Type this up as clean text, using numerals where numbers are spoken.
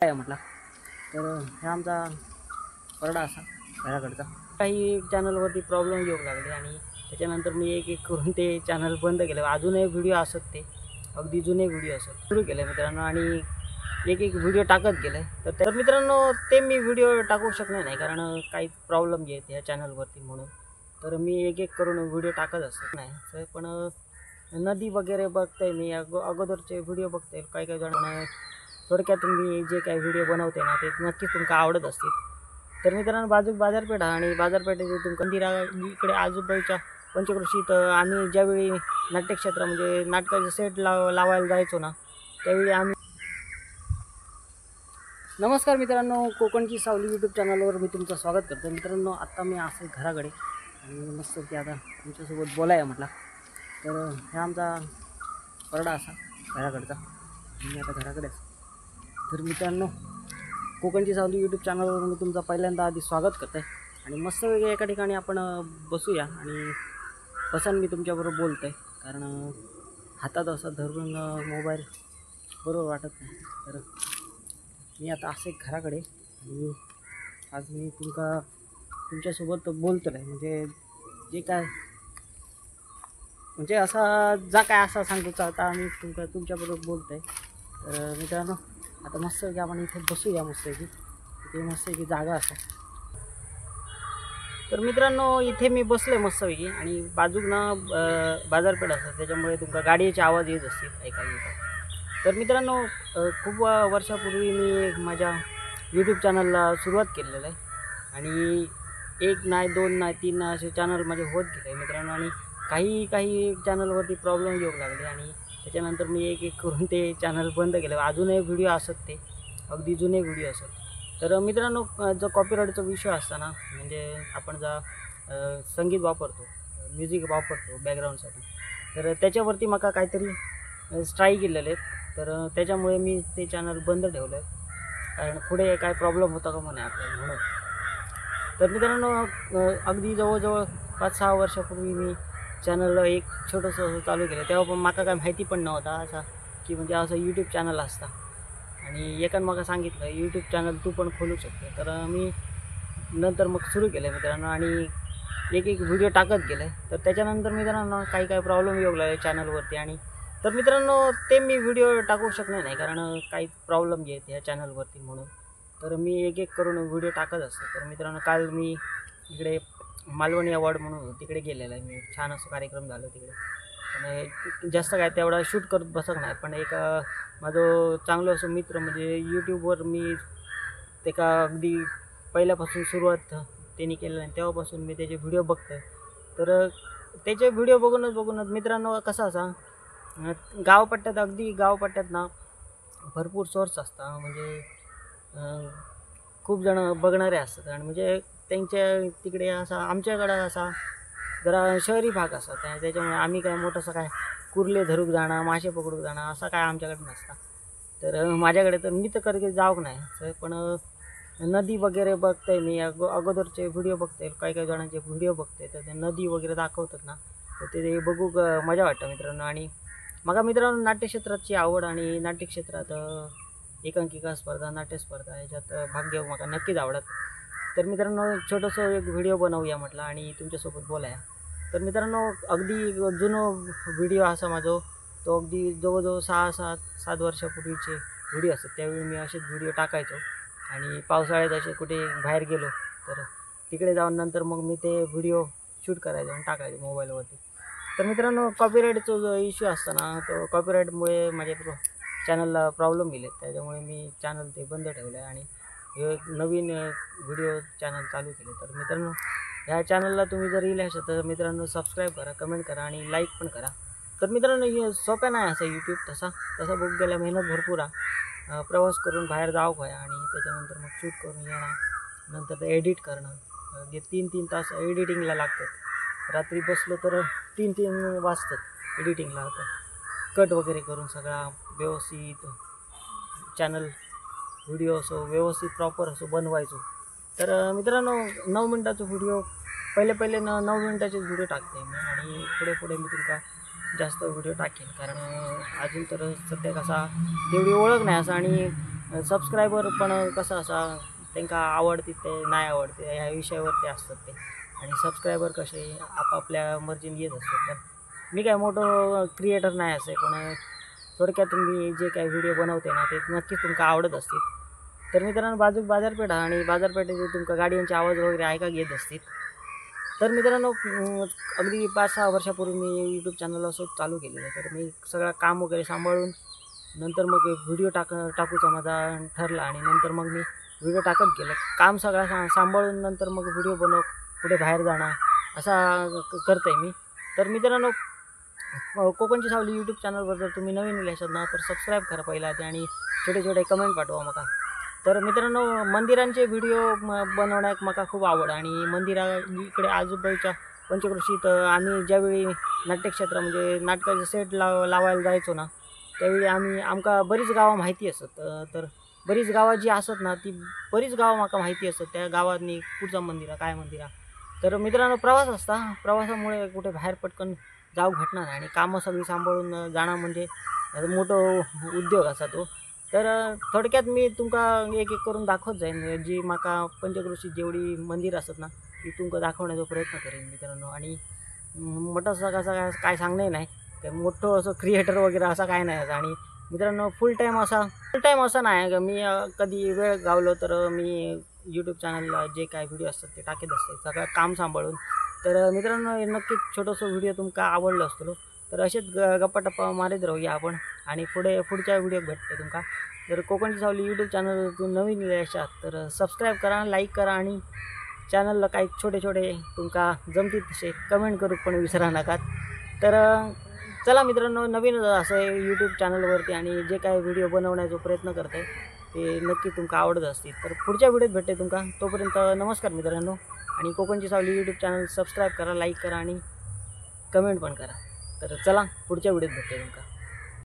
काय म्हटलं तर हे आमचा परडा असा घराकडचा काही चॅनलवरती प्रॉब्लेम येऊ लागले आणि त्याच्यानंतर मी एक एक करून ते चॅनल बंद केलं. अजूनही व्हिडिओ असत ते अगदी जुने व्हिडिओ असत सुरू केले मित्रांनो आणि एक एक व्हिडिओ टाकत गेले. तर मित्रांनो ते मी व्हिडिओ टाकू शकणार नाही कारण काही प्रॉब्लेम येत या चॅनलवरती म्हणून. तर मी एक एक करून व्हिडिओ टाकत असत नाही तर पण नदी वगैरे बघताय मी अगोदरचे व्हिडिओ बघते काही काही जण थोडक्यात मी जे काही व्हिडिओ बनवते ना ते नक्कीच तुमका आवडत असतील. तर मित्रांनो बाजारपेठ आणि बाजारपेठेचे तुमका मंदिरा इकडे आजूबाजूच्या पंचक्रोशीत आम्ही ज्यावेळी नाट्यक्षेत्र म्हणजे नाटकाचे सेट लावायला जायचो ना त्यावेळी आम्ही. नमस्कार मित्रांनो, कोकणची सावली यूट्यूब चॅनलवर मी तुमचं स्वागत करतो. मित्रांनो आता मी असे घराकडे आणि मस्त की आता तुमच्यासोबत बोलाय म्हटलं. तर हे आमचा परडा असा घराकडचा मी आता घराकडे. तर मित्रांनो कोकणची सावली यूट्यूब चॅनलवर मी तुमचं पहिल्यांदा आधी स्वागत करतो आहे आणि मस्त वेगळ्या एका ठिकाणी आपण बसूया आणि बसून मी तुमच्याबरोबर बोलतो आहे कारण हातात असं धरून मोबाईल बरोबर वाटत नाही. तर मी आता असे घराकडे आणि आज मी तुमच्यासोबत बोलतो आहे म्हणजे जे काय म्हणजे असा जा काय असा सांगूचा आता मी तुमच्याबरोबर बोलतो आहे. तर मित्रांनो आता मस्त की आपण इथे बसूया मस्त की इथे मस्त की जागा असं. तर मित्रांनो इथे मी बसले मस्तपैकी आणि बाजूला बाजारपेठ असतात त्याच्यामुळे तुमका गाडीचे आवाज येत असतील ऐकायला. तर मित्रांनो खूप वर्षापूर्वी मी माझ्या यूट्यूब चॅनलला सुरुवात केलेलं आहे आणि एक नाही दोन नाही तीन नाही असे चॅनल माझे होत गेले मित्रांनो आणि काही चॅनलवरती प्रॉब्लेम येऊ लागले आणि त्याच्यानंतर मी एक एक करून ते चॅनल बंद केलं. अजूनही व्हिडिओ असत ते अगदी जुने व्हिडिओ असत. तर मित्रांनो जो कॉपीराईटचा विषय असताना म्हणजे आपण जा संगीत वापरतो म्युझिक वापरतो बॅकग्राऊंडसाठी तर त्याच्यावरती मला काहीतरी स्ट्राईक केलेले आहेत. तर त्याच्यामुळे मी ते चॅनल बंद ठेवलं आहे कारण पुढे काय प्रॉब्लेम होता का म्हणे आपल्याला म्हणून. तर मित्रांनो अगदी जवळजवळ 5-6 वर्षापूर्वी मी चॅनलला एक छोटंसं चालू केलं तेव्हा पण मला काय माहिती पण नव्हता असा की म्हणजे असं यूट्यूब चॅनल असता आणि एकानं मला सांगितलं यूट्यूब चॅनल तू पण खोलू शकते. तर मी नंतर मग सुरू केलं मित्रांनो आणि एक एक व्हिडिओ टाकत गेले. तर त्याच्यानंतर मित्रांनो काही प्रॉब्लेम येऊ लागले चॅनलवरती आणि तर मित्रांनो ते मी व्हिडिओ टाकू शकणार नाही कारण काही प्रॉब्लेम येत या चॅनलवरती म्हणून. तर मी एक एक करून व्हिडिओ टाकत असतो. तर मित्रांनो काल मी इकडे मालवणी अवॉर्ड म्हणून तिकडे गेलेला आहे मी. छान असं कार्यक्रम झाला तिकडे आणि जास्त काय तेवढा शूट करत बसत नाही पण एक माझं चांगलं असं मित्र म्हणजे यूट्यूबवर मी ते का अगदी पहिल्यापासून सुरुवात त्यांनी केलं आणि तेव्हापासून मी त्याचे व्हिडिओ बघतो. तर त्याचे व्हिडिओ बघूनच मित्रांनो कसं असा गावपट्ट्यात अगदी गावपट्ट्यात ना भरपूर सोर्स असतात म्हणजे खूप जण बघणारे असतात आणि म्हणजे त्यांच्या तिकडे असा आमच्याकडं असा जरा शहरी भाग असतात त्याच्यामुळे आम्ही काय मोठंसं काय कुर्ले धरूक जाणं मासे पकडूक जाणं असं काय आमच्याकडे नसतं. तर माझ्याकडे तर मी तर कधी जाऊक नाही तर पण नदी वगैरे बघताय मी अगोदरचे व्हिडिओ बघते काही जणांचे व्हिडिओ बघते तर ते नदी वगैरे दाखवतात ना तर ते बघू मजा वाटतं मित्रांनो. आणि मला मित्रांनो नाट्यक्षेत्राची आवड आणि नाट्यक्षेत्रात एकांकिका स्पर्धा नाट्यस्पर्धा याच्यात भाग घेऊ मला नक्कीच आवडत. तर मित्रांनो छोटंसं एक व्हिडिओ बनवूया म्हटलं आणि तुमच्यासोबत बोलाया. तर मित्रांनो अगदी जुनं व्हिडिओ असा माझा तो अगदी जवळजवळ 6-7 वर्षापूर्वीचे व्हिडिओ असतात त्यावेळी मी असेच व्हिडिओ टाकायचो आणि पावसाळ्यात असे कुठे बाहेर गेलो तर तिकडे जाऊन नंतर मग मी ते व्हिडिओ शूट करायचो आणि टाकायचो मोबाईलवरती. तर मित्रांनो कॉपीराईटचा जो इश्यू असतो ना तो कॉपीराईटमुळे माझ्या चॅनलला प्रॉब्लेम गेले त्याच्यामुळे मी चॅनल ते बंद ठेवलं आहे आणि एक नवीन व्हिडिओ चॅनल चालू केले. तर मित्रांनो ह्या चॅनलला तुम्ही जर येईल असेल तर मित्रांनो सबस्क्राईब करा कमेंट करा आणि लाईक पण करा. तर मित्रांनो हे सोप्या नाही असं यूट्यूब तसा बघ गेल्या मेहनत भरपूर आहे प्रवास करून बाहेर जावं आहे आणि त्याच्यानंतर मग शूट करून येणं नंतर ते एडिट करणं जे 3-3 तास एडिटिंगला लागतात. रात्री बसलो तर 3-3 वाजतात एडिटिंगला तर कट वगैरे करून सगळा व्यवस्थित चॅनल व्हिडिओ असो व्यवस्थित प्रॉपर असो बनवायचो. तर मित्रांनो 9 मिनटाचा व्हिडिओ पहिले 9 मिनटाचेच व्हिडिओ टाकते मी आणि पुढे मी तुमका जास्त व्हिडिओ टाकेन कारण अजून तर सध्या कसा तेवढी ओळख नाही असं आणि सबस्क्रायबर पण कसं असा त्यांना आवडते ते नाही आवडते ह्या विषयावरती असतात ते, आणि सबस्क्रायबर कसे आपापल्या मर्जीने येत असतात. तर मी काय मोठं क्रिएटर नाही असे, पण थोडक्यात मी जे काही व्हिडिओ बनवते ना ते नक्कीच तुमका आवडत असतील. तर मित्रांनो, बाजारपेठ आणि बाजारपेठेचे तुमका गाड्यांचे आवाज वगैरे ऐका येत असतील. तर मित्रांनो, अगदी 5-6 वर्षापूर्वी मी यूट्यूब चॅनल असं चालू केलेलं. तर मी सगळं काम वगैरे सांभाळून नंतर मग व्हिडिओ टाकूचा माझा ठरला, आणि नंतर मग मी व्हिडिओ टाकत गेलो. काम सगळं सांभाळून नंतर मग व्हिडिओ बनव, कुठे बाहेर जाणं असा करतो आहे मी. तर मित्रांनो, कोकणची सावली यूट्यूब चॅनलवर जर तुम्ही नवीन असाल ना तर सबस्क्राईब करा पहिला ते, आणि छोटे छोटे कमेंट पाठवा मला. तर मित्रांनो, मंदिरांचे व्हिडिओ बनवण्यात मला खूप आवड, आणि इकडे आजूबाजूच्या पंचक्रोशीत आम्ही ज्यावेळी नाट्यक्षेत्र म्हणजे नाटकाचे सेट लावायला जायचो ना, त्यावेळी आमका बरीच गावं माहिती असत. तर बरीच गावं जी असत ना ती बरीच गावं मला माहिती असत. त्या गावातनी कुठचं मंदिर आहे काय मंदिर आहे. तर मित्रांनो, प्रवासामुळे कुठे बाहेर पटकन जाऊ भेटणार नाही, आणि कामं सगळी सांभाळून जाणं म्हणजे मोठं उद्योग असा तो. तर थोडक्यात मी तुमका एक एक करून दाखवत जाईन, जी माका पंचक्रोशीत जेवढी मंदिर असत ना ती तुमका दाखवण्याचा प्रयत्न करेन मित्रांनो. आणि मोठं सगळं काय सांगणे नाही, तर मोठं असं क्रिएटर वगैरे असा काय नाही असं. आणि मित्रांनो, फुल टाईम असा नाही का मी कधी वेळ गावलो तर मी यूट्यूब चॅनलला जे काय व्हिडिओ असतात ते टाकत असते सगळं काम सांभाळून. तर मित्रांनो, नक्कीच छोटंसं व्हिडिओ तुमका आवडलं असतो, तर असेच गप्पा मारीत राहूया आपण, आणि पुढच्या व्हिडिओ भेटते तुमका. जर कोकणची सावली यूट्यूब चॅनल तुम्ही नवीन असाल तर सबस्क्राईब करा, लाईक करा, आणि चॅनलला काही छोटे छोटे तुमका जमतील तसे कमेंट करू पण विसरा नका. तर चला मित्रांनो, नवीन असं यूट्यूब चॅनलवरती आणि जे काही व्हिडिओ बनवण्याचा प्रयत्न करते ते नक्की तुमका आवडत असतील. तर पुढच्या व्हिडिओत भेटते तुमका. तोपर्यंत नमस्कार मित्रांनो, आणि कोकणची सावली यूट्यूब चॅनल सबस्क्राईब करा, लाईक करा, आणि कमेंट पण करा. तर चला, पुढच्या व्हिडिओत भेटते तुमका.